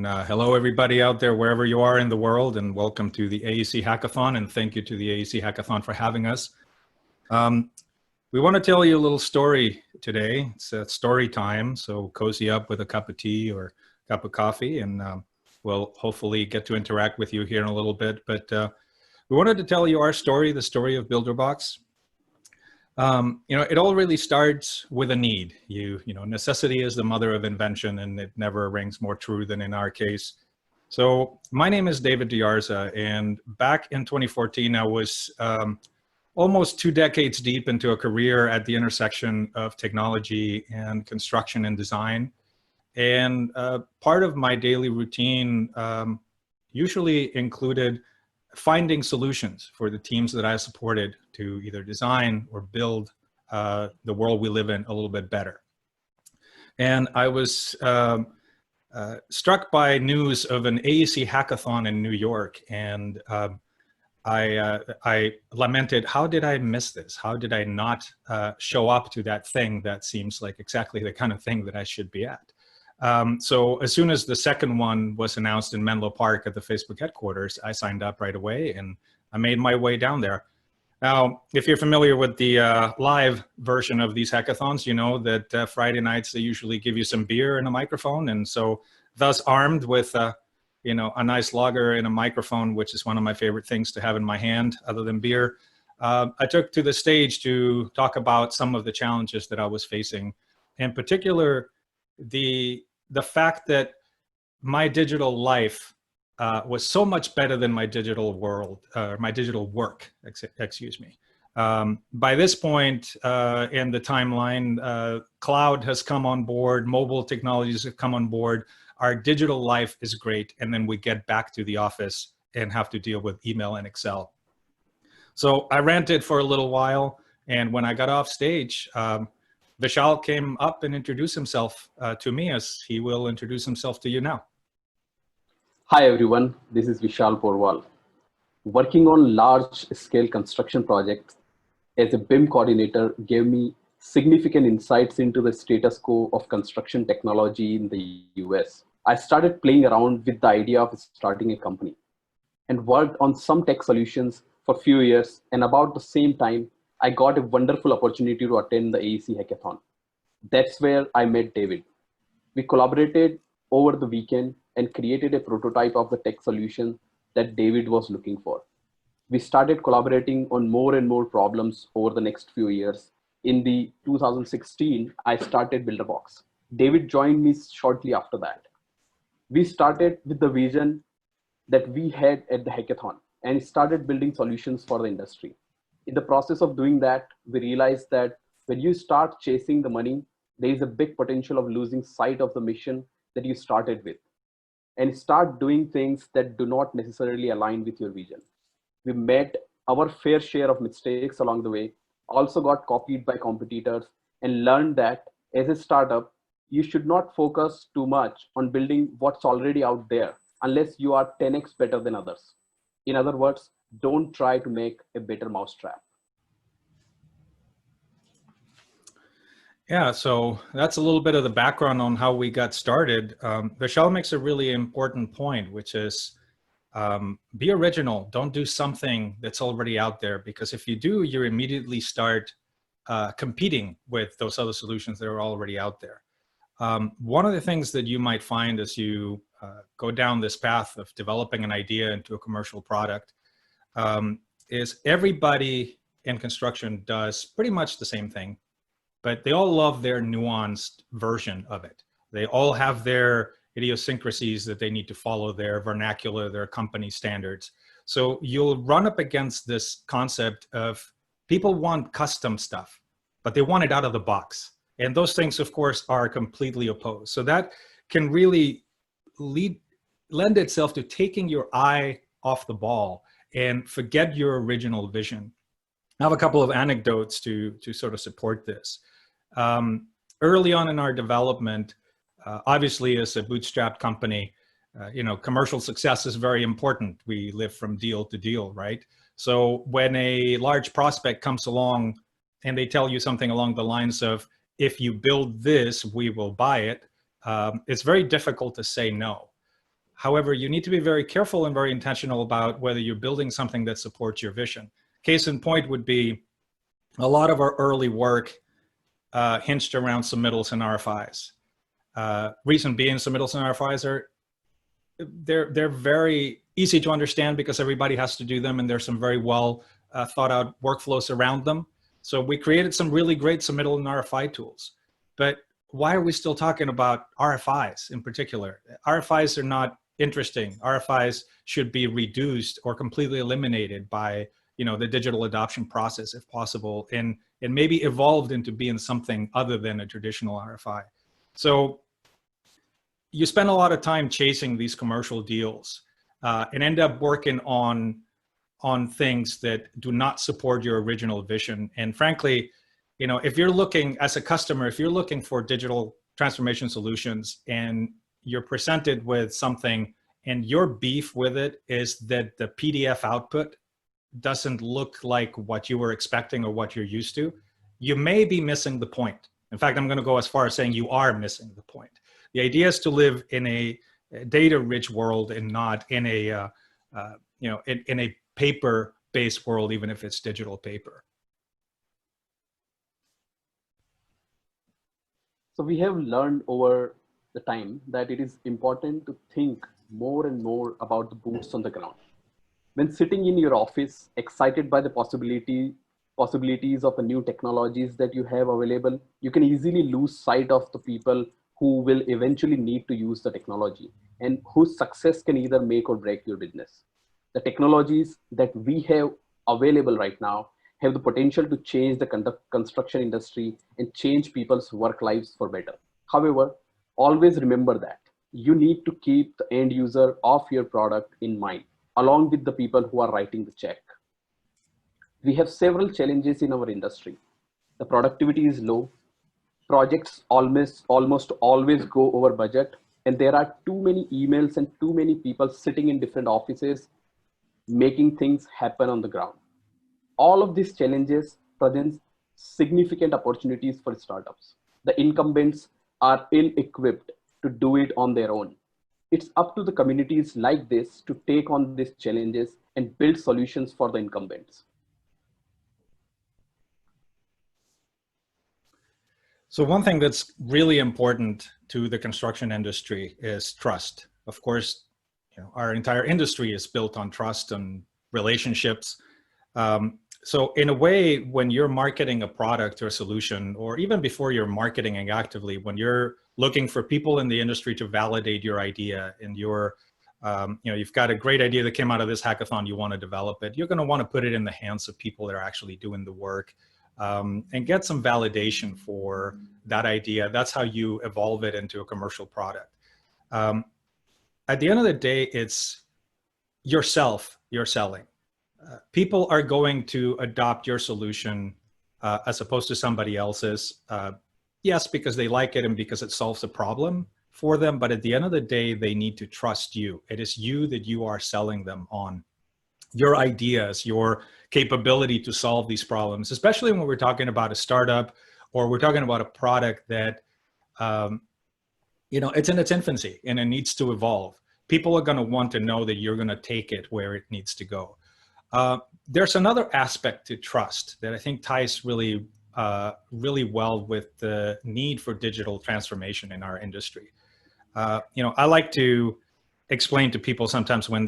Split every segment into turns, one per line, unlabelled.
hello everybody out there, wherever you are in the world, and welcome to the AEC Hackathon, and thank you to the AEC Hackathon for having us. We want to tell you a little story today. It's a story time, so cozy up with a cup of tea or a cup of coffee, and we'll hopefully get to interact with you here in a little bit. But we wanted to tell you our story, the story of BuilderBox. It all really starts with a need. Necessity is the mother of invention, and it never rings more true than in our case. So my name is David Yarza, and back in 2014, I was almost 2 decades deep into a career at the intersection of technology and construction and design. And part of my daily routine usually included finding solutions for the teams that I supported to either design or build the world we live in a little bit better. And I was struck by news of an AEC hackathon in New York, and I lamented, how did I miss this? How did I not show up to that thing that seems like exactly the kind of thing that I should be at? So as soon as the second one was announced in Menlo Park at the Facebook headquarters, I signed up right away and I made my way down there. Now, if you're familiar with the live version of these hackathons, you know that Friday nights, they usually give you some beer and a microphone. And so thus armed with, a nice lager and a microphone, which is one of my favorite things to have in my hand other than beer, I took to the stage to talk about some of the challenges that I was facing. In particular, the fact that my digital life was so much better than my digital world, my digital work, excuse me. By this point in the timeline, cloud has come on board, mobile technologies have come on board, our digital life is great, and then we get back to the office and have to deal with email and Excel. So I ranted for a little while, and when I got off stage, Vishal came up and introduced himself to me, as he will introduce himself to you now.
Hi everyone, this is Vishal Porwal. Working on large-scale construction projects as a BIM coordinator gave me significant insights into the status quo of construction technology in the US. I started playing around with the idea of starting a company and worked on some tech solutions for a few years, and about the same time, I got a wonderful opportunity to attend the AEC Hackathon. That's where I met David. We collaborated over the weekend and created a prototype of the tech solution that David was looking for. We started collaborating on more and more problems over the next few years. In the 2016, I started BuilderBox. David joined me shortly after that. We started with the vision that we had at the hackathon and started building solutions for the industry. In the process of doing that, we realized that when you start chasing the money, there is a big potential of losing sight of the mission that you started with and start doing things that do not necessarily align with your vision. We made our fair share of mistakes along the way, also got copied by competitors, and learned that as a startup, you should not focus too much on building what's already out there unless you are 10x better than others. In other words, don't try to make a better mousetrap.
Yeah, so that's a little bit of the background on how we got started. Vishal makes a really important point, which is be original. Don't do something that's already out there, because if you do, you immediately start competing with those other solutions that are already out there. One of the things that you might find as you go down this path of developing an idea into a commercial product is everybody in construction does pretty much the same thing, but they all love their nuanced version of it. They all have their idiosyncrasies that they need to follow, their vernacular, their company standards. So you'll run up against this concept of people want custom stuff, but they want it out of the box. And those things, of course, are completely opposed. So that can really lend itself to taking your eye off the ball and forget your original vision. I have a couple of anecdotes to sort of support this. Early on in our development, obviously as a bootstrapped company, commercial success is very important. We live from deal to deal, right? So when a large prospect comes along and they tell you something along the lines of, if you build this, we will buy it, it's very difficult to say no. However, you need to be very careful and very intentional about whether you're building something that supports your vision. Case in point would be a lot of our early work hinged around submittals and RFIs. Reason being, submittals and RFIs are they're very easy to understand because everybody has to do them, and there's some very well thought out workflows around them. So we created some really great submittal and RFI tools. But why are we still talking about RFIs in particular? RFIs are not interesting. RFIs should be reduced or completely eliminated by the digital adoption process if possible, and maybe evolved into being something other than a traditional RFI. So you spend a lot of time chasing these commercial deals and end up working on things that do not support your original vision. And frankly, if you're looking as a customer, if you're looking for digital transformation solutions and you're presented with something and your beef with it is that the PDF output doesn't look like what you were expecting or what you're used to, you may be missing the point. In fact, I'm going to go as far as saying you are missing the point. The idea is to live in a data-rich world and not in a in a paper-based world, even if it's digital paper.
So we have learned over the time that it is important to think more and more about the boots on the ground. When sitting in your office, excited by the possibilities of the new technologies that you have available, you can easily lose sight of the people who will eventually need to use the technology and whose success can either make or break your business. The technologies that we have available right now have the potential to change the construction industry and change people's work lives for better. However, always remember that you need to keep the end user of your product in mind, along with the people who are writing the check. We have several challenges in our industry. The productivity is low, projects almost always go over budget, and there are too many emails and too many people sitting in different offices making things happen on the ground. All of these challenges present significant opportunities for startups. The incumbents are ill-equipped to do it on their own. It's up to the communities like this to take on these challenges and build solutions for the incumbents.
So one thing that's really important to the construction industry is trust. Of course, our entire industry is built on trust and relationships. So in a way, when you're marketing a product or a solution, or even before you're marketing it actively, when you're looking for people in the industry to validate your idea and you've got a great idea that came out of this hackathon, you want to develop it, you're going to want to put it in the hands of people that are actually doing the work and get some validation for that idea. That's how you evolve it into a commercial product. At the end of the day, it's yourself you're selling. People are going to adopt your solution as opposed to somebody else's. Yes, because they like it and because it solves a problem for them. But at the end of the day, they need to trust you. It is you that you are selling them on. Your ideas, your capability to solve these problems, especially when we're talking about a startup or we're talking about a product that, it's in its infancy and it needs to evolve. People are going to want to know that you're going to take it where it needs to go. There's another aspect to trust that I think ties really well with the need for digital transformation in our industry. I like to explain to people sometimes when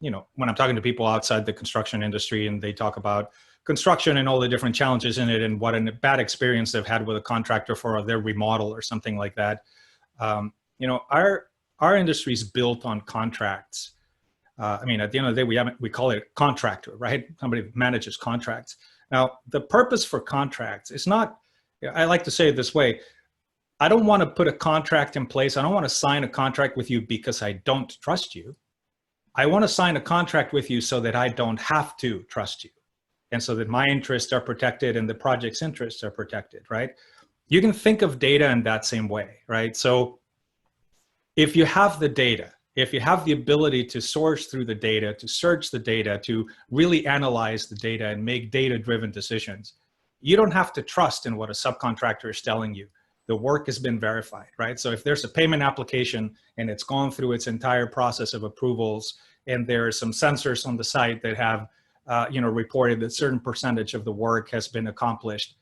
when I'm talking to people outside the construction industry and they talk about construction and all the different challenges in it and what a bad experience they've had with a contractor for their remodel or something like that. Our industry is built on contracts. At the end of the day, we call it a contractor, right? Somebody that manages contracts. Now, the purpose for contracts is not, I like to say it this way, I don't want to put a contract in place. I don't want to sign a contract with you because I don't trust you. I want to sign a contract with you so that I don't have to trust you and so that my interests are protected and the project's interests are protected, right? You can think of data in that same way, right? So if you have the data, if you have the ability to source through the data, to search the data, to really analyze the data and make data-driven decisions, you don't have to trust in what a subcontractor is telling you. the work has been verified, right? So if there's a payment application and it's gone through its entire process of approvals, and there are some sensors on the site that have, reported that certain percentage of the work has been accomplished,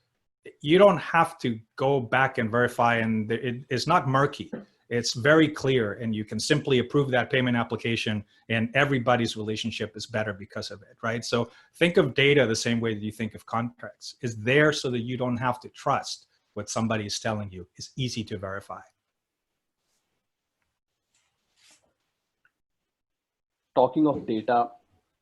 you don't have to go back and verify, and it's not murky. It's very clear, and you can simply approve that payment application, and everybody's relationship is better because of it, right? So think of data the same way that you think of contracts. It's there so that you don't have to trust what somebody is telling you. It's easy to verify.
Talking of data,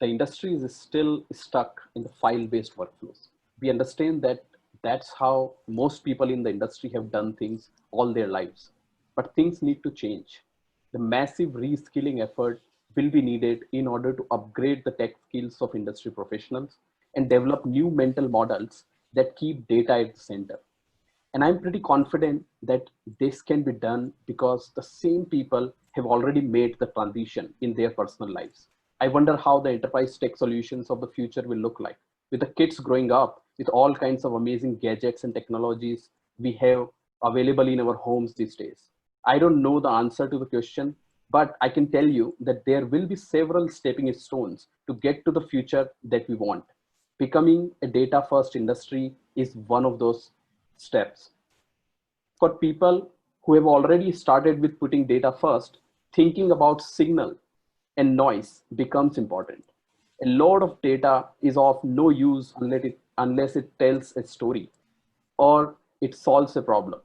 the industry is still stuck in the file-based workflows. We understand that that's how most people in the industry have done things all their lives. But things need to change. The massive reskilling effort will be needed in order to upgrade the tech skills of industry professionals and develop new mental models that keep data at the center. And I'm pretty confident that this can be done because the same people have already made the transition in their personal lives. I wonder how the enterprise tech solutions of the future will look like, with the kids growing up with all kinds of amazing gadgets and technologies we have available in our homes these days. I don't know the answer to the question, but I can tell you that there will be several stepping stones to get to the future that we want. Becoming a data first industry is one of those steps. For people who have already started with putting data first, thinking about signal and noise becomes important. A lot of data is of no use unless it tells a story or it solves a problem.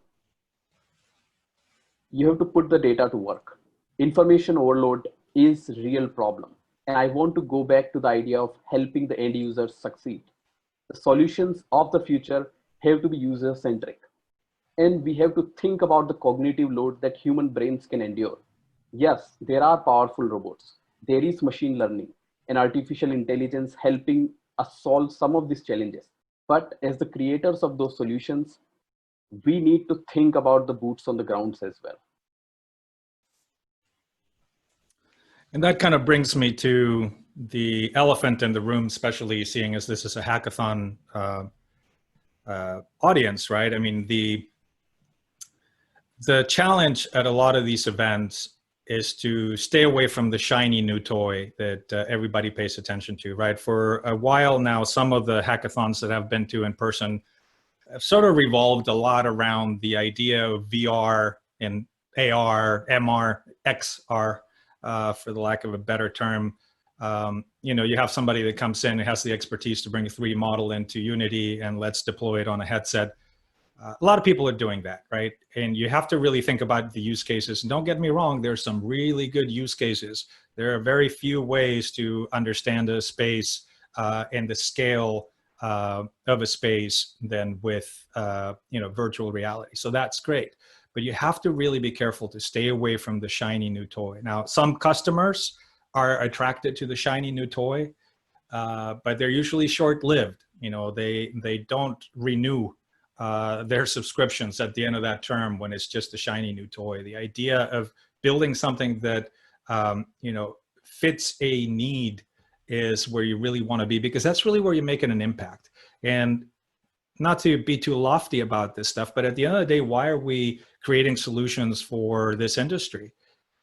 You have to put the data to work. Information overload is a real problem. And I want to go back to the idea of helping the end users succeed. The solutions of the future have to be user centric. And we have to think about the cognitive load that human brains can endure. Yes, there are powerful robots. There is machine learning and artificial intelligence helping us solve some of these challenges. But as the creators of those solutions, we need to think about the boots on the grounds as well.
And that kind of brings me to the elephant in the room, especially seeing as this is a hackathon audience, right? I mean, the challenge at a lot of these events is to stay away from the shiny new toy that everybody pays attention to, right? For a while now, some of the hackathons that I've been to in person have sort of revolved a lot around the idea of VR and AR, MR, XR, for the lack of a better term. You have somebody that comes in and has the expertise to bring a 3D model into Unity and let's deploy it on a headset. A lot of people are doing that, right? And you have to really think about the use cases. And don't get me wrong, there's some really good use cases. There are very few ways to understand a space and the scale of a space than with virtual reality. So that's great. But you have to really be careful to stay away from the shiny new toy. Now, some customers are attracted to the shiny new toy, but they're usually short-lived. They don't renew their subscriptions at the end of that term when it's just a shiny new toy. The idea of building something that fits a need is where you really want to be, because that's really where you're making an impact. And not to be too lofty about this stuff, but at the end of the day, why are we creating solutions for this industry,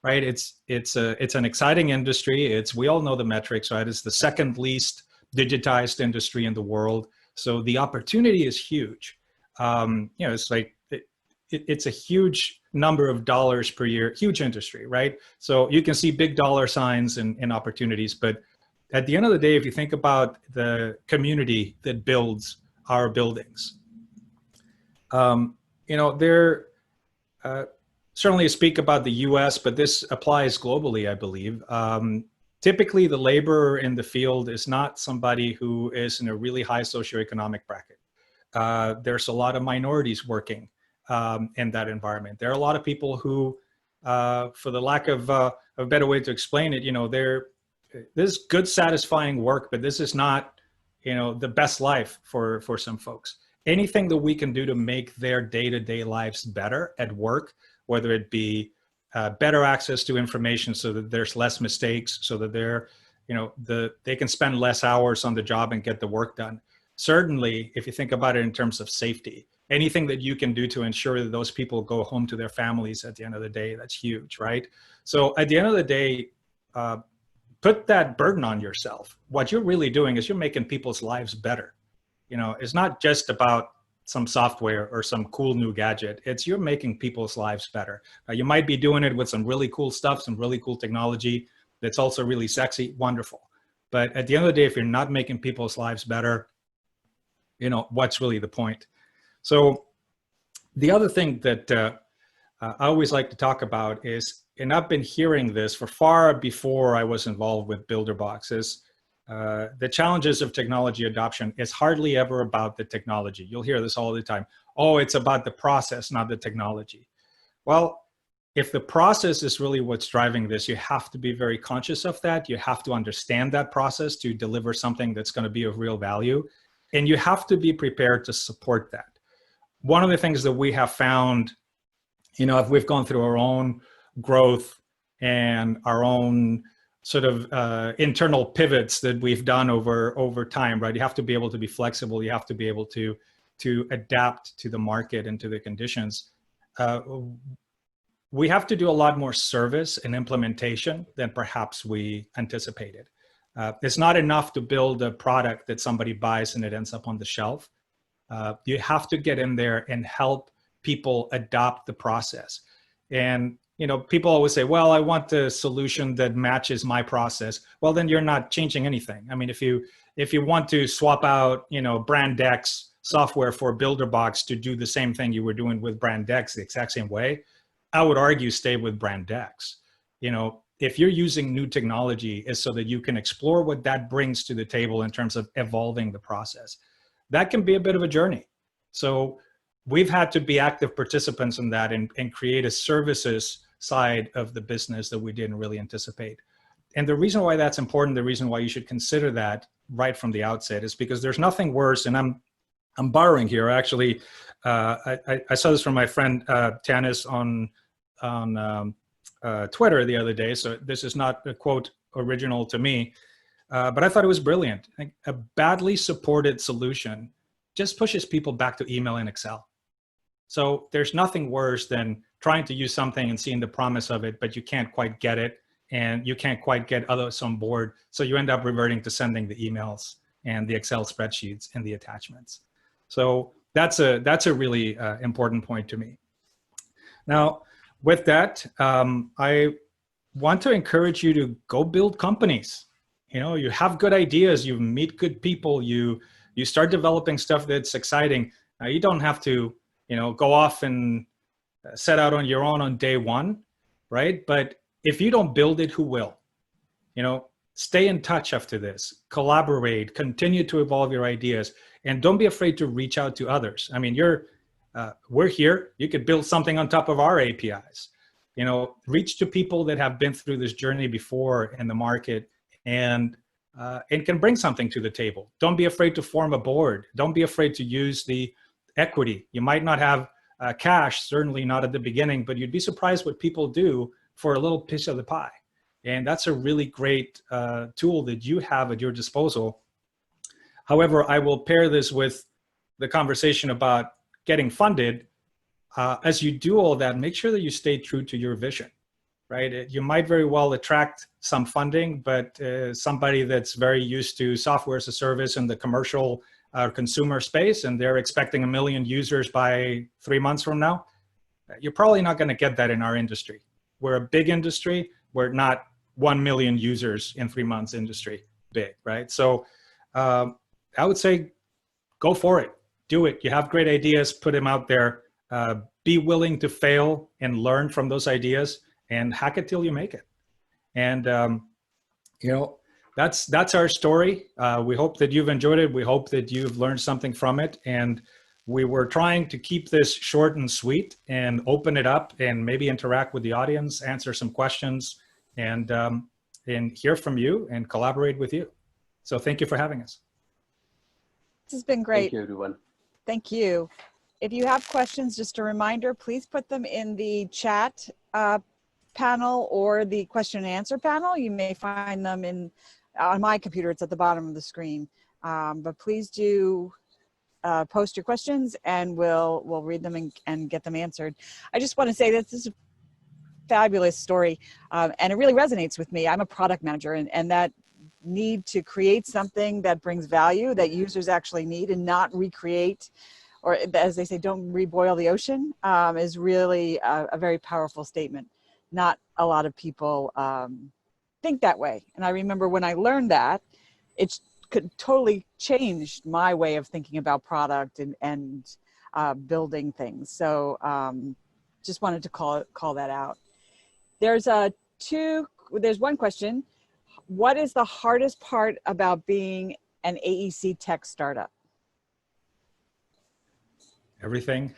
right? It's an exciting industry. We all know the metrics, right? It's the second least digitized industry in the world. So the opportunity is huge. It's like, it's a huge number of dollars per year, huge industry, right? So you can see big dollar signs and opportunities, but at the end of the day, if you think about the community that builds our buildings, they're certainly speak about the US, but this applies globally, I believe. Typically, the laborer in the field is not somebody who is in a really high socioeconomic bracket. There's a lot of minorities working in that environment. There are a lot of people who, for the lack of a better way to explain it, this is good, satisfying work, but this is not, the best life for some folks. Anything that we can do to make their day-to-day lives better at work, whether it be better access to information so that there's less mistakes, so that they can spend less hours on the job and get the work done. Certainly, if you think about it in terms of safety, anything that you can do to ensure that those people go home to their families at the end of the day, that's huge, right? So at the end of the day, put that burden on yourself. What you're really doing is you're making people's lives better. You know, it's not just about some software or some cool new gadget. It's you're making people's lives better. You might be doing it with some really cool stuff, some really cool technology that's also really sexy, wonderful. But at the end of the day, if you're not making people's lives better, you know, what's really the point? So the other thing that I always like to talk about is, and I've been hearing this for far before I was involved with BuilderBox, is the challenges of technology adoption is hardly ever about the technology. You'll hear this all the time. Oh, it's about the process, not the technology. Well, if the process is really what's driving this, you have to be very conscious of that. You have to understand that process to deliver something that's going to be of real value. And you have to be prepared to support that. One of the things that we have found, you know, if we've gone through our own growth and our own sort of internal pivots that we've done over time, right? You have to be able to be flexible. You have to be able to adapt to the market and to the conditions. We have to do a lot more service and implementation than perhaps we anticipated. It's not enough to build a product that somebody buys and it ends up on the shelf. You have to get in there and help people adopt the process. And, you know, people always say, well, I want the solution that matches my process. Well, then you're not changing anything. I mean, if you want to swap out, you know, brand X software for BuilderBox to do the same thing you were doing with brand X the exact same way, I would argue stay with brand X. You know, if you're using new technology, is so that you can explore what that brings to the table in terms of evolving the process. That can be a bit of a journey. So we've had to be active participants in that and create a services side of the business that we didn't really anticipate. And the reason why that's important, the reason why you should consider that right from the outset, is because there's nothing worse, and I'm borrowing here, actually. I saw this from my friend Tanis on Twitter the other day, so this is not a quote original to me, but I thought it was brilliant. Like, a badly supported solution just pushes people back to email and Excel. So there's nothing worse than trying to use something and seeing the promise of it, but you can't quite get it, and you can't quite get others on board. So you end up reverting to sending the emails and the Excel spreadsheets and the attachments. So that's a really important point to me. Now, with that, I want to encourage you to go build companies. You know, you have good ideas, you meet good people, you start developing stuff that's exciting. Now, you don't have to, you know, go off and set out on your own on day one, right? But if you don't build it, who will? You know, stay in touch after this, collaborate, continue to evolve your ideas, and don't be afraid to reach out to others. I mean, we're here. You could build something on top of our APIs. You know, reach to people that have been through this journey before in the market and can bring something to the table. Don't be afraid to form a board. Don't be afraid to use the equity. You might not have cash, certainly not at the beginning, but you'd be surprised what people do for a little piece of the pie. And that's a really great tool that you have at your disposal. However, I will pair this with the conversation about getting funded. As you do all that, make sure that you stay true to your vision, right? You might very well attract some funding, but somebody that's very used to software as a service in the commercial consumer space, and they're expecting 1 million users by 3 months from now, you're probably not going to get that in our industry. We're a big industry. We're not 1 million users in 3 months industry big, right? So I would say go for it. Do it. You have great ideas, put them out there. Be willing to fail and learn from those ideas, and hack it till you make it. And you know, that's our story. We hope that you've enjoyed it. We hope that you've learned something from it. And we were trying to keep this short and sweet and open it up and maybe interact with the audience, answer some questions, and hear from you and collaborate with you. So thank you for having us.
This has been great.
Thank you, everyone.
Thank you. If you have questions, just a reminder, please put them in the chat panel or the question and answer panel. You may find them on my computer. It's at the bottom of the screen. But please do post your questions and we'll read them and get them answered. I just want to say that this is a fabulous story, and it really resonates with me. I'm a product manager, and that need to create something that brings value that users actually need and not recreate, or as they say, don't reboil the ocean, is really a very powerful statement. Not a lot of people think that way. And I remember when I learned that, it could totally change my way of thinking about product and building things. So just wanted to call that out. There's one question. What is the hardest part about being an AEC tech startup?
Everything.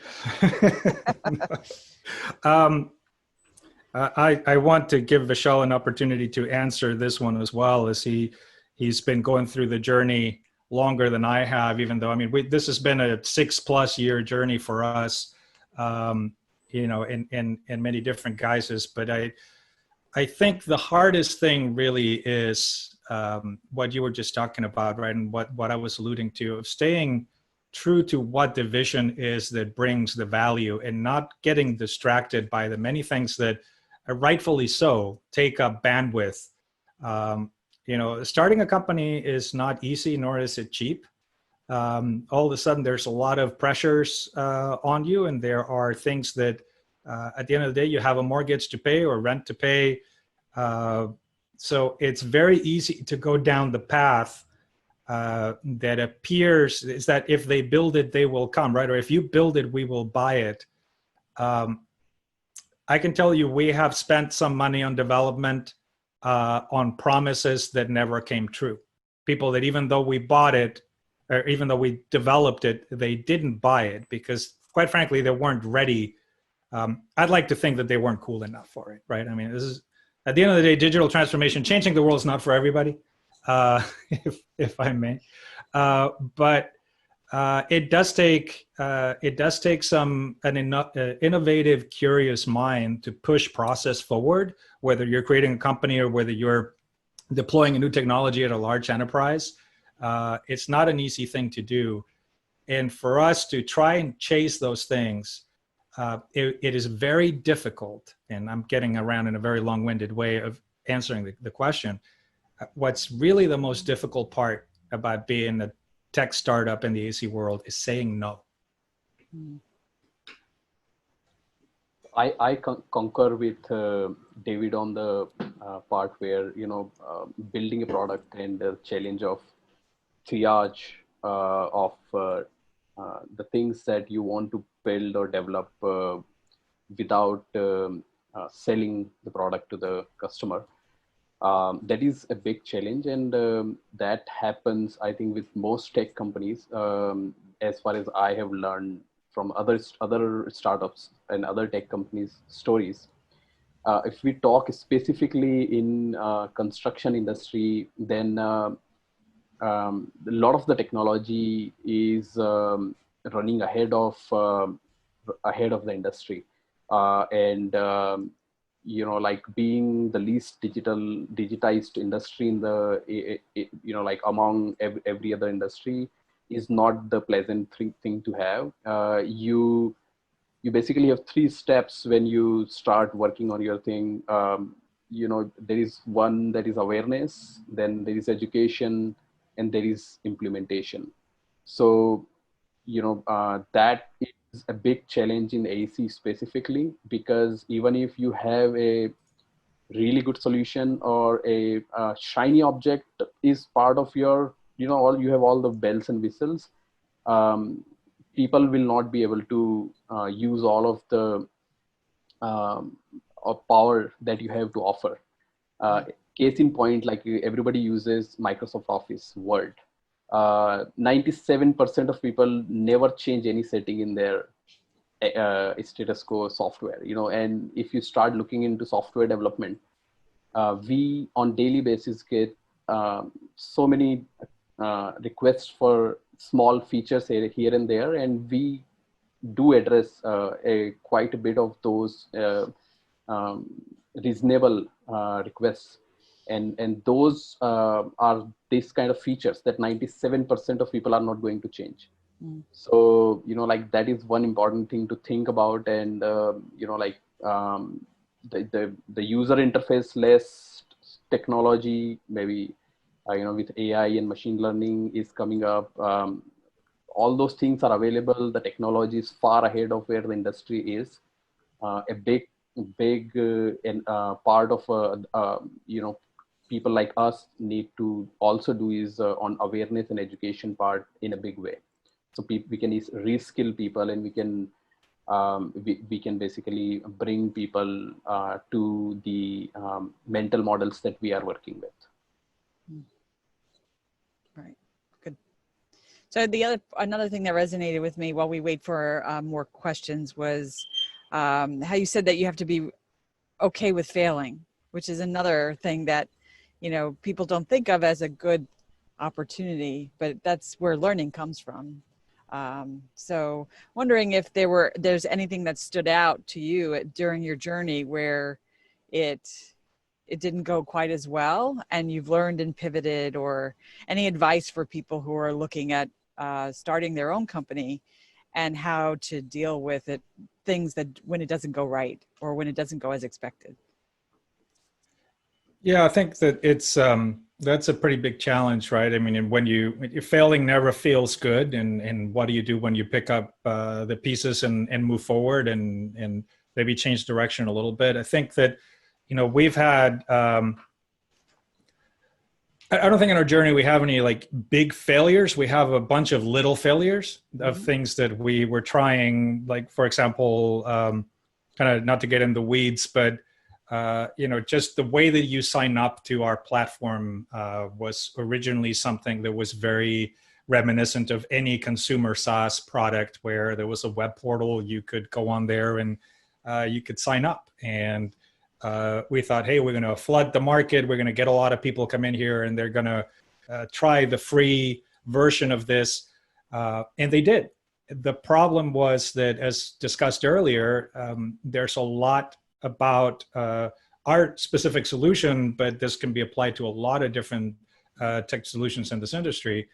I want to give Vishal an opportunity to answer this one as well, as he's been going through the journey longer than I have, even though, I mean, this has been a 6+ year journey for us, you know, in many different guises. But I think the hardest thing really is what you were just talking about, right? And what I was alluding to, of staying true to what the vision is that brings the value and not getting distracted by the many things that rightfully so take up bandwidth. You know, starting a company is not easy, nor is it cheap. All of a sudden there's a lot of pressures on you, and there are things that at the end of the day you have a mortgage to pay or rent to pay. So it's very easy to go down the path that appears is that if they build it, they will come, right? Or if you build it, we will buy it. I can tell you, we have spent some money on development on promises that never came true. People that even though we bought it, or even though we developed it, they didn't buy it because, quite frankly, they weren't ready. I'd like to think that they weren't cool enough for it, right? I mean, this is, at the end of the day, digital transformation, changing the world is not for everybody, if I may. But it does take an innovative, curious mind to push process forward, whether you're creating a company or whether you're deploying a new technology at a large enterprise. It's not an easy thing to do. And for us to try and chase those things, it is very difficult. And I'm getting around in a very long-winded way of answering the question. What's really the most difficult part about being a tech startup in the AEC world is saying no.
I concur with David on the part where, you know, building a product and the challenge of triage of the things that you want to build or develop without selling the product to the customer. That is a big challenge, and that happens, I think, with most tech companies, as far as I have learned from other startups and other tech companies' stories. If we talk specifically in construction industry, then a lot of the technology is running ahead of the industry, and you know, like being the least digitized industry in the, you know, like among every other industry is not the pleasant thing to have. You basically have 3 steps when you start working on your thing. You know, there is one that is awareness, then there is education, and there is implementation. So, you know, that is a big challenge in AEC specifically, because even if you have a really good solution or a shiny object is part of your, you know, you have all the bells and whistles, people will not be able to use all of the power that you have to offer. Case in point, like everybody uses Microsoft Office, Word. 97% of people never change any setting in their status quo software, you know. And if you start looking into software development, we on daily basis get so many requests for small features here and there, and we do address quite a bit of those reasonable requests. And those are this kind of features that 97% of people are not going to change. So, like that is one important thing to think about. And, like the user interface less technology, maybe, with AI and machine learning is coming up. All those things are available. The technology is far ahead of where the industry is. A big part of, people like us need to also do is on awareness and education part in a big way. So we can reskill people, and we can basically bring people to the mental models that we are working with.
Right. Good. So another thing that resonated with me while we wait for more questions was how you said that you have to be okay with failing, which is another thing that, people don't think of as a good opportunity, but that's where learning comes from. So wondering if there's anything that stood out to you during your journey where it didn't go quite as well and you've learned and pivoted, or any advice for people who are looking at starting their own company and how to deal with things that when it doesn't go right or when it doesn't go as expected.
Yeah, I think that that's a pretty big challenge, right? I mean, and when failing never feels good, and what do you do when you pick up the pieces and move forward and maybe change direction a little bit? I think that, we've had, I don't think in our journey we have any like big failures. We have a bunch of little failures of things that we were trying, like, for example, kind of not to get in the weeds, but just the way that you sign up to our platform was originally something that was very reminiscent of any consumer SaaS product, where there was a web portal, you could go on there and you could sign up. And we thought, hey, we're going to flood the market. We're going to get a lot of people come in here and they're going to try the free version of this. And they did. The problem was that, as discussed earlier, there's a lot about our specific solution, but this can be applied to a lot of different tech solutions in this industry.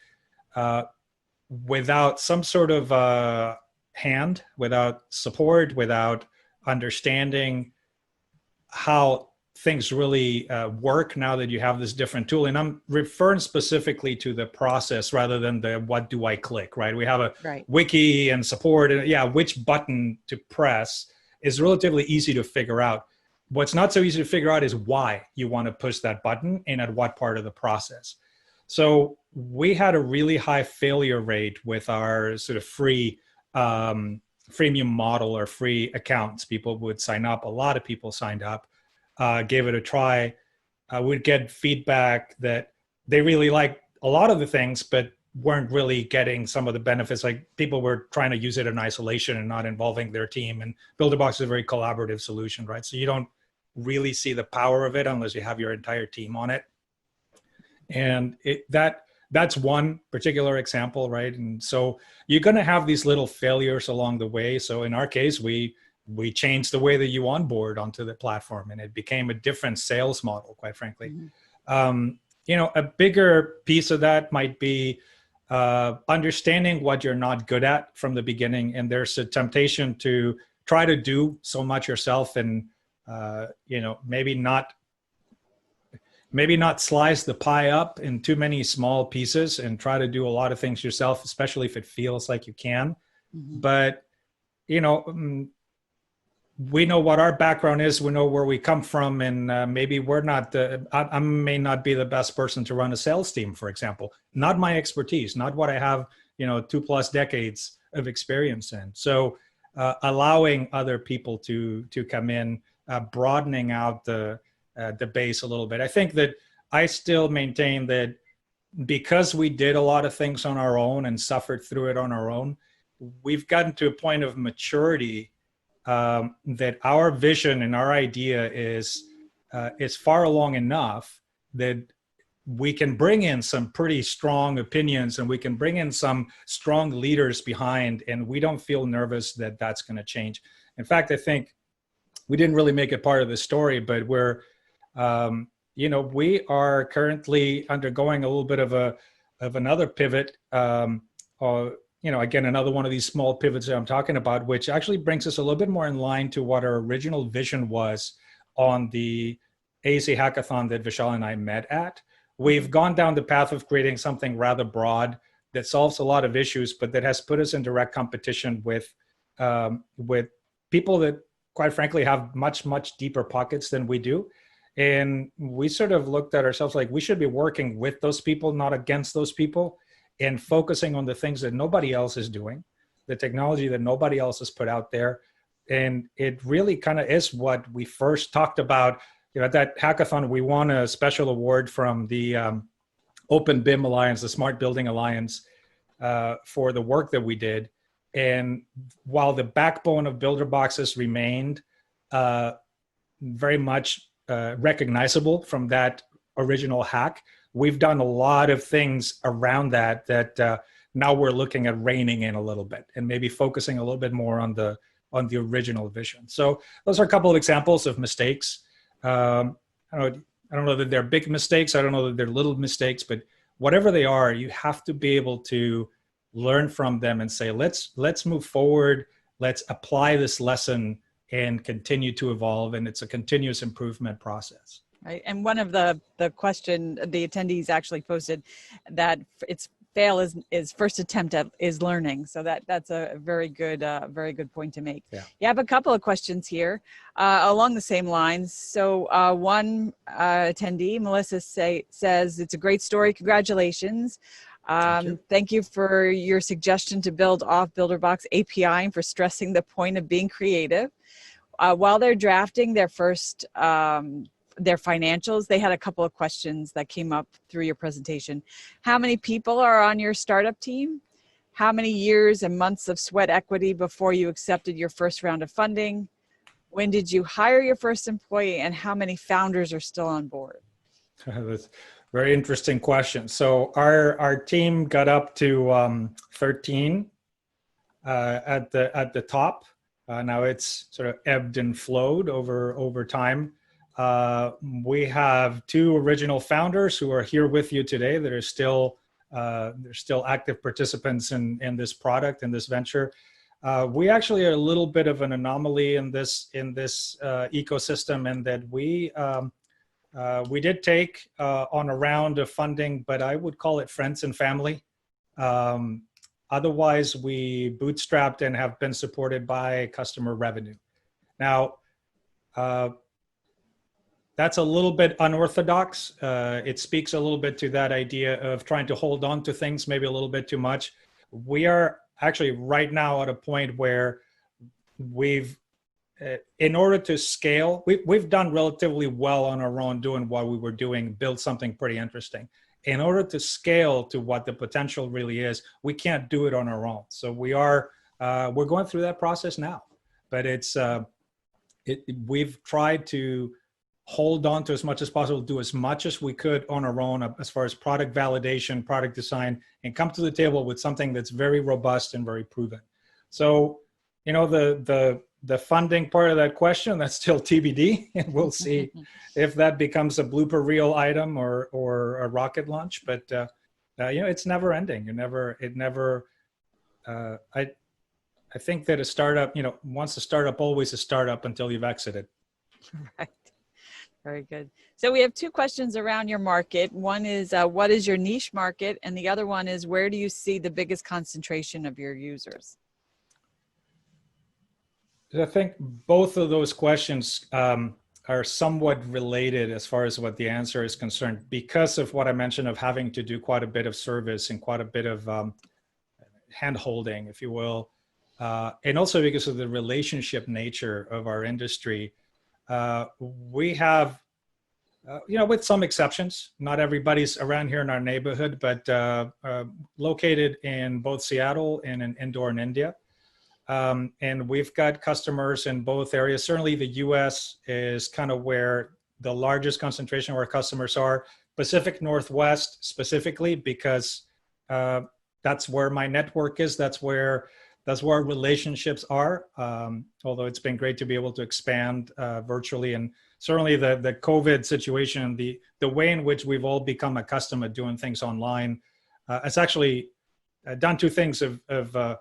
Without some sort of hand, without support, without understanding how things really work now that you have this different tool. And I'm referring specifically to the process rather than the what do I click, right? We have a wiki and support, and which button to press is relatively easy to figure out. What's not so easy to figure out is why you want to push that button and at what part of the process. So we had a really high failure rate with our sort of free freemium model or free accounts. People would sign up. A lot of people signed up, gave it a try. We'd get feedback that they really liked a lot of the things, but weren't really getting some of the benefits. Like, people were trying to use it in isolation and not involving their team. And BuilderBox is a very collaborative solution, right? So you don't really see the power of it unless you have your entire team on it. And that's one particular example, right? And so you're going to have these little failures along the way. So in our case, we changed the way that you onboard onto the platform, and it became a different sales model, quite frankly. A bigger piece of that might be understanding what you're not good at from the beginning. And there's a temptation to try to do so much yourself and, maybe not slice the pie up in too many small pieces and try to do a lot of things yourself, especially if it feels like you can. But, we know what our background is, we know where we come from, and maybe we're not, I may not be the best person to run a sales team, for example. Not my expertise, not what I have, 2+ decades of experience in. So allowing other people to come in, broadening out the base a little bit. I think that I still maintain that because we did a lot of things on our own and suffered through it on our own, we've gotten to a point of maturity that our vision and our idea is far along enough that we can bring in some pretty strong opinions and we can bring in some strong leaders behind, and we don't feel nervous that that's going to change. In fact, I think we didn't really make it part of the story, but we're, we are currently undergoing a little bit of another pivot. again, another one of these small pivots that I'm talking about, which actually brings us a little bit more in line to what our original vision was on the AEC Hackathon that Vishal and I met at. We've gone down the path of creating something rather broad that solves a lot of issues, but that has put us in direct competition with people that, quite frankly, have much, much deeper pockets than we do. And we sort of looked at ourselves like we should be working with those people, not against those people, and focusing on the things that nobody else is doing, the technology that nobody else has put out there. And it really kind of is what we first talked about. At that hackathon, we won a special award from the Open BIM Alliance, the Smart Building Alliance, for the work that we did. And while the backbone of BuilderBoxes remained very much recognizable from that original hack, we've done a lot of things around that now we're looking at reining in a little bit and maybe focusing a little bit more on the original vision. So those are a couple of examples of mistakes. I don't know that they're big mistakes. I don't know that they're little mistakes, but whatever they are, you have to be able to learn from them and say, let's move forward. Let's apply this lesson and continue to evolve. And it's a continuous improvement process.
Right. And one of the question the attendees actually posted that it's fail is first attempt at is learning. So that's a very good point to make. Yeah. You have a couple of questions here along the same lines. So one attendee, Melissa, says it's a great story. Congratulations. Thank you for your suggestion to build off BuilderBox API and for stressing the point of being creative. While they're drafting their first their financials, they had a couple of questions that came up through your presentation. How many people are on your startup team? How many years and months of sweat equity before you accepted your first round of funding? When did you hire your first employee, and how many founders are still on board?
That's a very interesting question. So our team got up to 13 at the top. Now it's sort of ebbed and flowed over time. We have 2 original founders who are here with you today that are still they're still active participants in this product, in this venture. We actually are a little bit of an anomaly in this ecosystem, in that we did take on a round of funding, but I would call it friends and family. Otherwise, we bootstrapped and have been supported by customer revenue. Now, that's a little bit unorthodox. It speaks a little bit to that idea of trying to hold on to things maybe a little bit too much. We are actually right now at a point where we've, in order to scale, we've done relatively well on our own doing what we were doing, build something pretty interesting. In order to scale to what the potential really is, we can't do it on our own. So we're going through that process now, but we've tried to hold on to as much as possible, do as much as we could on our own as far as product validation, product design, and come to the table with something that's very robust and very proven. So, the funding part of that question, that's still TBD, and we'll see if that becomes a blooper reel item or a rocket launch. But it's never ending. I think that a startup, once a startup, always a startup until you've exited.
Right. Very good. So we have 2 questions around your market. One is, what is your niche market? And the other one is, where do you see the biggest concentration of your users?
I think both of those questions are somewhat related as far as what the answer is concerned, because of what I mentioned of having to do quite a bit of service and quite a bit of hand-holding, if you will. And also because of the relationship nature of our industry. We have, with some exceptions, not everybody's around here in our neighborhood, but located in both Seattle and in Indore in India. And we've got customers in both areas. Certainly the US is kind of where the largest concentration of our customers are. Pacific Northwest specifically, because that's where my network is. That's where relationships are. Although it's been great to be able to expand virtually, and certainly the COVID situation, the way in which we've all become accustomed to doing things online, it's actually done two things that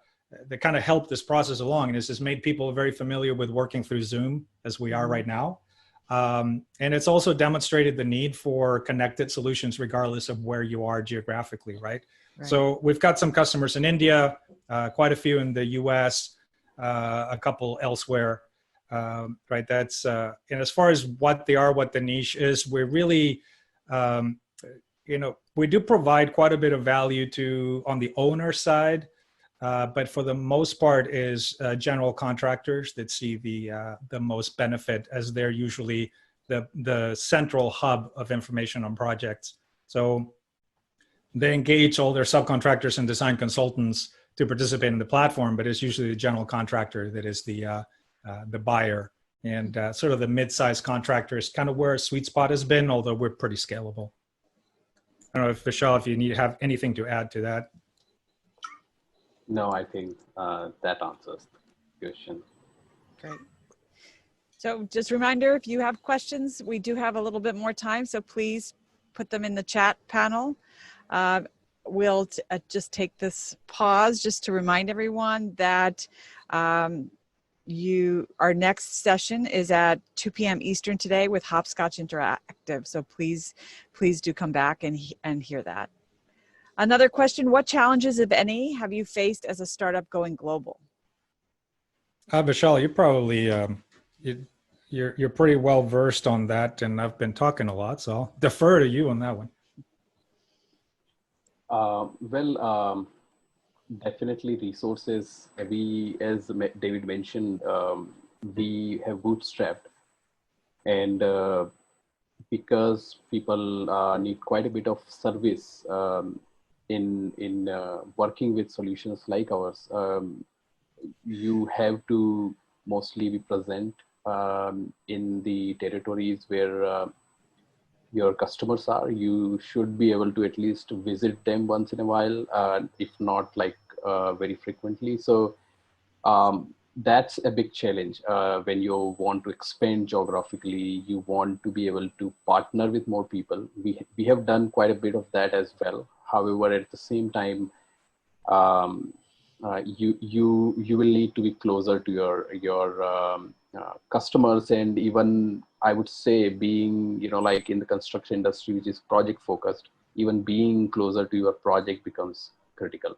kind of helped this process along, and this has made people very familiar with working through Zoom as we are right now. And it's also demonstrated the need for connected solutions regardless of where you are geographically, right? So we've got some customers in India, quite a few in the US, a couple elsewhere, right? That's, and as far as what they are, what the niche is, we're really, you know, we do provide quite a bit of value to on the owner side, but for the most part is general contractors that see the most benefit, as they're usually the central hub of information on projects. So they engage all their subcontractors and design consultants to participate in the platform, but it's usually the general contractor that is the buyer. And sort of the mid-sized contractor is kind of where a sweet spot has been, although we're pretty scalable. I don't know if Vishal, if you have anything to add to that.
No, I think that answers the question.
Great. So just a reminder, if you have questions, we do have a little bit more time, so please put them in the chat panel. We'll just take this pause just to remind everyone that our next session is at 2 p.m. Eastern today with Hopscotch Interactive. So please do come back and hear that. Another question, what challenges, if any, have you faced as a startup going global?
Vishal, you probably, you're pretty well versed on that, and I've been talking a lot, so I'll defer to you on that one.
Definitely resources. We, as David mentioned, we have bootstrapped, and because people need quite a bit of service in working with solutions like ours, you have to mostly be present in the territories where your customers are. You should be able to at least visit them once in a while, if not like very frequently. So that's a big challenge when you want to expand geographically. You want to be able to partner with more people. We have done quite a bit of that as well. However, at the same time, you will need to be closer to your customers, and even I would say being, you know, like in the construction industry, which is project focused, even being closer to your project becomes critical.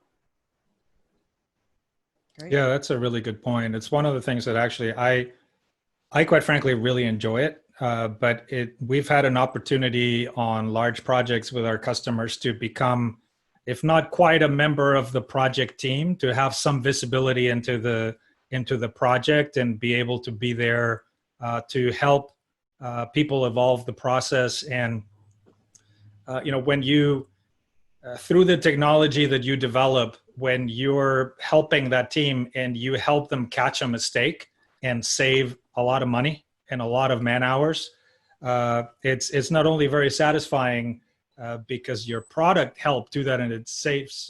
Great.
Yeah, that's a really good point. It's one of the things that actually I quite frankly really enjoy it. But we've had an opportunity on large projects with our customers to become, if not quite a member of the project team, to have some visibility into the project and be able to be there to help people evolve the process. And you know, when you through the technology that you develop, when you're helping that team and you help them catch a mistake and save a lot of money and a lot of man hours, it's not only very satisfying because your product helped do that and it saves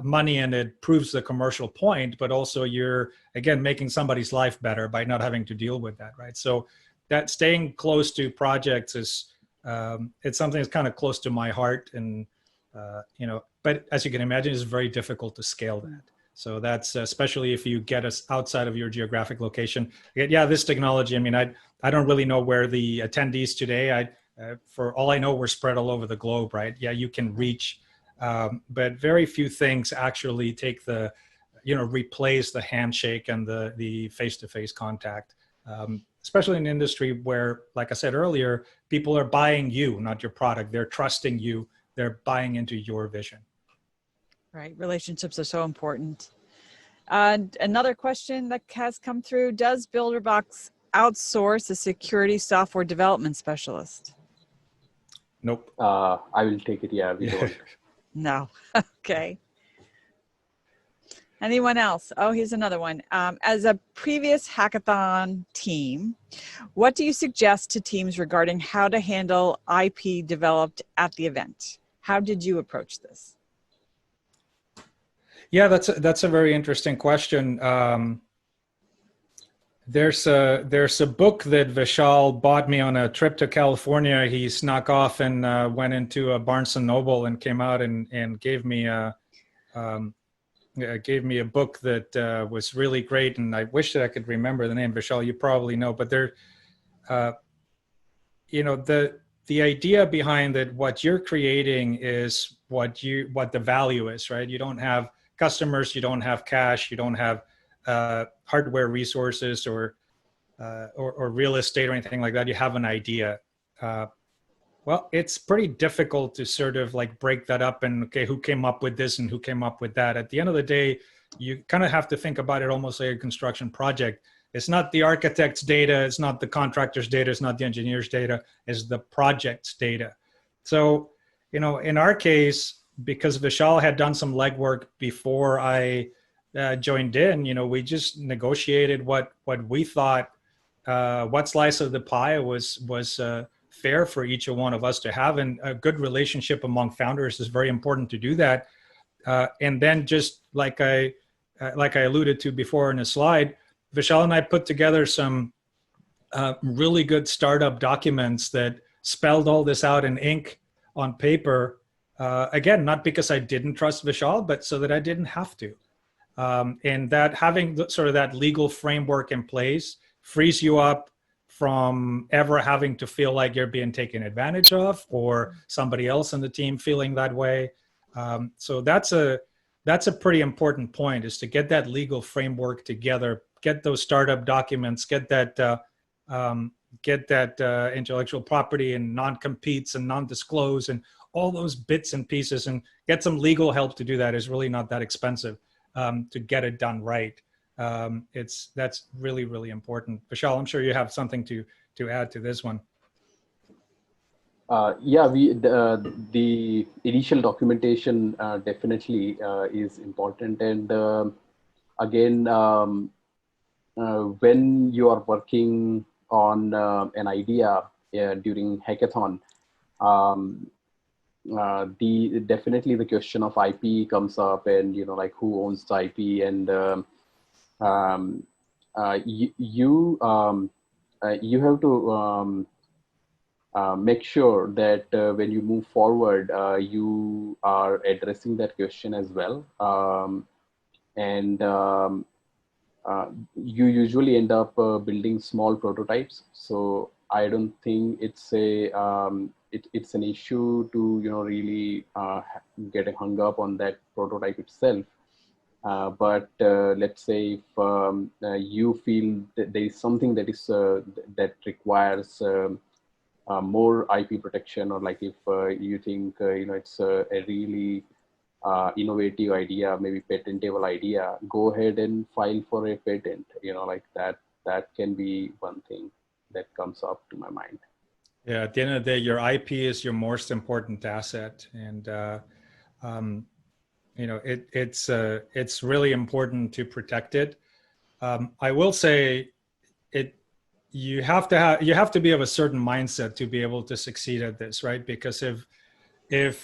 money and it proves the commercial point, but also you're, again, making somebody's life better by not having to deal with that, right? So that staying close to projects is, it's something that's kind of close to my heart, and you know, but as you can imagine, it's very difficult to scale that. So that's especially if you get us outside of your geographic location. Yeah, this technology, I mean, I don't really know where the attendees today, for all I know, we're spread all over the globe, right? Yeah, you can reach, but very few things actually take the, you know, replace the handshake and the face-to-face contact, especially in an industry where, like I said earlier, people are buying you, not your product. They're trusting you. They're buying into your vision.
Right. Relationships are so important. And another question that has come through, does BuilderBox outsource a security software development specialist?
Nope.
I will take it. Yeah, we don't.
No. Okay. Anyone else? Oh, here's another one. As a previous hackathon team, what do you suggest to teams regarding how to handle IP developed at the event? How did you approach this?
Yeah, that's a very interesting question. There's a book that Vishal bought me on a trip to California. He snuck off and went into a Barnes and Noble and came out and gave me a gave me a book that was really great, and I wish that I could remember the name. Vishal, you probably know, but there, you know, the idea behind it, what you're creating is what the value is, right? You don't have customers, you don't have cash, you don't have hardware resources or real estate or anything like that. You have an idea. Well, it's pretty difficult to sort of like break that up and, okay, who came up with this and who came up with that? At the end of the day, you kind of have to think about it almost like a construction project. It's not the architect's data, it's not the contractor's data, it's not the engineer's data, it's the project's data. So, you know, in our case, because Vishal had done some legwork before I joined in, you know, we just negotiated what we thought, what slice of the pie was fair for each one of us to have, and a good relationship among founders is very important to do that. And then just like I alluded to before in a slide, Vishal and I put together some really good startup documents that spelled all this out in ink on paper. Again, not because I didn't trust Vishal, but so that I didn't have to. And that having sort of that legal framework in place frees you up from ever having to feel like you're being taken advantage of or somebody else in the team feeling that way. So that's a pretty important point, is to get that legal framework together, get those startup documents, get that intellectual property and non-competes and non-disclose and all those bits and pieces, and get some legal help to do that is really not that expensive to get it done right. That's really, really important. Vishal, I'm sure you have something to add to this one.
Yeah, the initial documentation definitely is important. And again, when you are working on an idea during hackathon, definitely the question of IP comes up, and you know, like who owns the IP, and you have to make sure that when you move forward, you are addressing that question as well. You usually end up building small prototypes. So I don't think it's it's an issue to, you know, really get hung up on that prototype itself. But let's say if you feel that there is something that is that requires more IP protection, or like if you think you know, it's a really innovative idea, maybe patentable idea, go ahead and file for a patent. You know, like that can be one thing that comes up to my mind.
Yeah, at the end of the day, your IP is your most important asset, and you know, it's really important to protect it. I will say, you have to be of a certain mindset to be able to succeed at this, right? Because if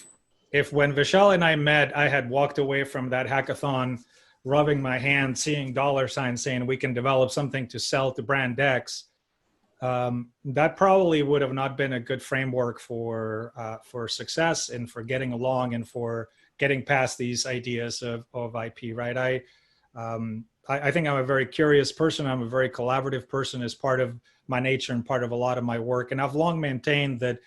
when Vishal and I met, I had walked away from that hackathon rubbing my hand, seeing dollar signs saying we can develop something to sell to brand X, that probably would have not been a good framework for success and for getting along and for getting past these ideas of IP, right? I think I'm a very curious person. I'm a very collaborative person as part of my nature and part of a lot of my work. And I've long maintained that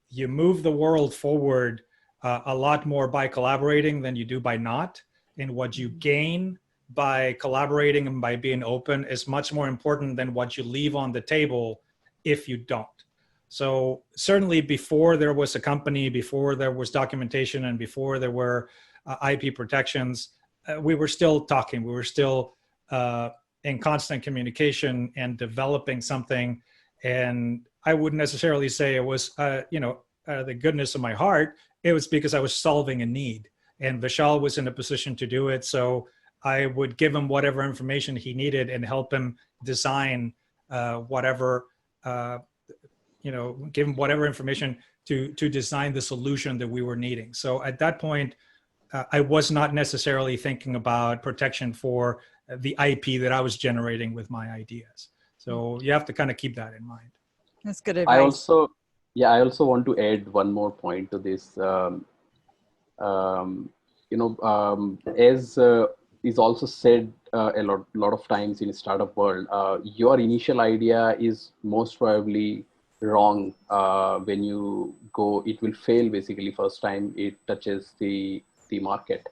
you move the world forward a lot more by collaborating than you do by not. And what you gain by collaborating and by being open is much more important than what you leave on the table if you don't. So certainly before there was a company, before there was documentation, and before there were IP protections, we were still talking. We were still in constant communication and developing something. And I wouldn't necessarily say it was, the goodness of my heart. It was because I was solving a need, and Vishal was in a position to do it. So I would give him whatever information he needed and help him design whatever, give him whatever information to design the solution that we were needing. So at that point, I was not necessarily thinking about protection for the IP that I was generating with my ideas. So you have to kind of keep that in mind.
That's good advice.
I also want to add one more point to this. as is also said a lot of times in startup world, your initial idea is most probably wrong. When you go, it will fail basically first time it touches the market.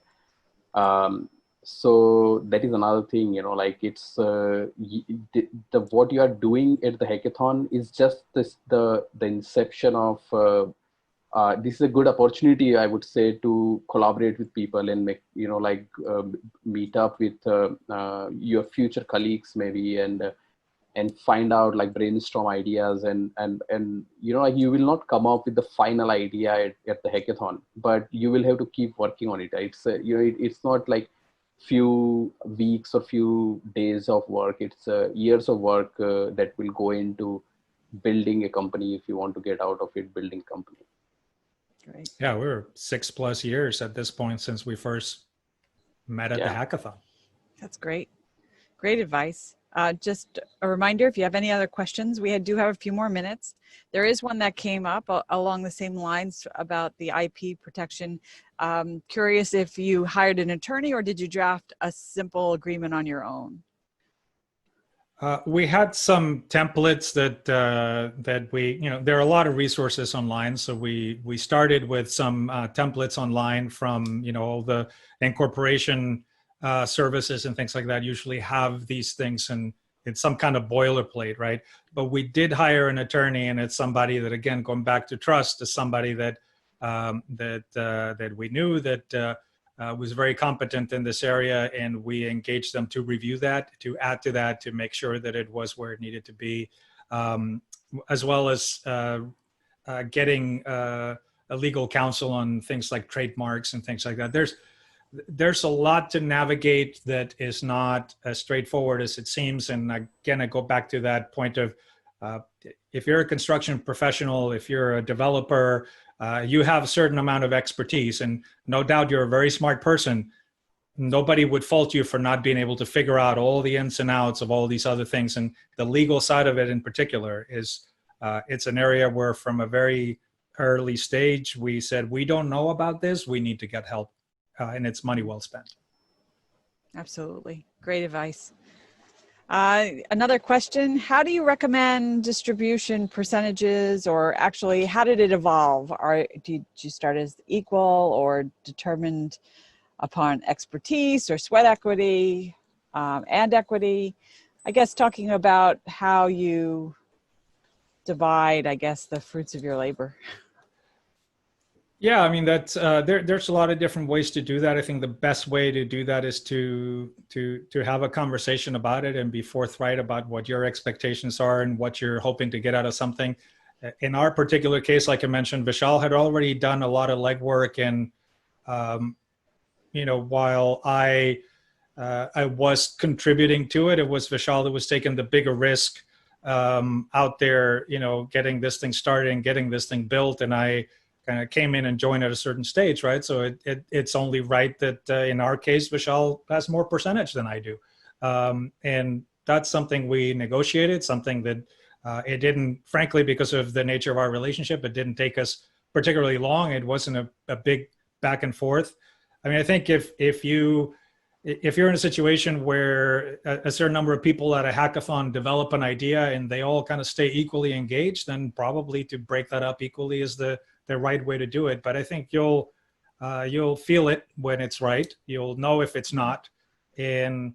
So that is another thing, like it's what you are doing at the hackathon is just the inception of this is a good opportunity, I would say, to collaborate with people and make, meet up with your future colleagues maybe, and find out, like, brainstorm ideas, and like, you will not come up with the final idea at the hackathon, but you will have to keep working on it. It's it's not like few weeks or few days of work. It's years of work that will go into building a company if you want to get out of it, building company.
Great.
Yeah, we're 6+ years at this point since we first met at the hackathon.
That's great. Great advice. Just a reminder, if you have any other questions, we do have a few more minutes. There is one that came up along the same lines about the IP protection. Curious if you hired an attorney or did you draft a simple agreement on your own?
We had some templates that we, there are a lot of resources online. So we started with some templates online from, all the incorporation services and things like that usually have these things, and it's some kind of boilerplate, right? But we did hire an attorney, and it's somebody that, again, going back to trust, is somebody that that we knew that was very competent in this area, and we engaged them to review that, to add to that, to make sure that it was where it needed to be, as well as getting a legal counsel on things like trademarks and things like that. There's a lot to navigate that is not as straightforward as it seems. And again, I go back to that point of if you're a construction professional, if you're a developer, you have a certain amount of expertise, and no doubt you're a very smart person. Nobody would fault you for not being able to figure out all the ins and outs of all these other things. And the legal side of it in particular is, it's an area where from a very early stage, we said, we don't know about this, we need to get help. And it's money well spent.
Absolutely. Great advice. Another question, how do you recommend distribution percentages, or actually how did it evolve? Did you start as equal or determined upon expertise or sweat equity and equity? I guess talking about how you divide, I guess, the fruits of your labor.
Yeah, I mean, that's there's a lot of different ways to do that. I think the best way to do that is to have a conversation about it and be forthright about what your expectations are and what you're hoping to get out of something. In our particular case, like I mentioned, Vishal had already done a lot of legwork, and while I was contributing to it, it was Vishal that was taking the bigger risk out there, getting this thing started and getting this thing built, and I kind of came in and joined at a certain stage, right? So it's only right that in our case, Vishal has more percentage than I do. And that's something we negotiated, something that it didn't, frankly, because of the nature of our relationship, it didn't take us particularly long. It wasn't a big back and forth. I mean, I think if you're in a situation where a certain number of people at a hackathon develop an idea and they all kind of stay equally engaged, then probably to break that up equally is the right way to do it. But I think you'll feel it when it's right. You'll know if it's not. And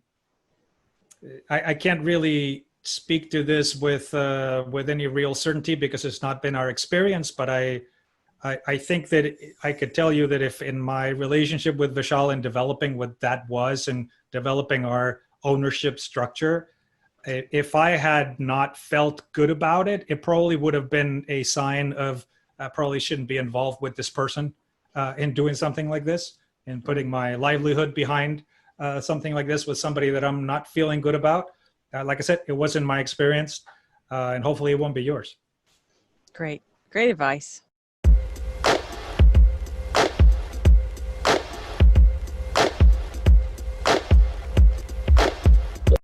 I can't really speak to this with any real certainty because it's not been our experience. But I think that I could tell you that if in my relationship with Vishal and developing what that was and developing our ownership structure, if I had not felt good about it, it probably would have been a sign of I probably shouldn't be involved with this person in doing something like this and putting my livelihood behind something like this with somebody that I'm not feeling good about. Like I said, it wasn't my experience, and hopefully it won't be yours.
Great. Great advice.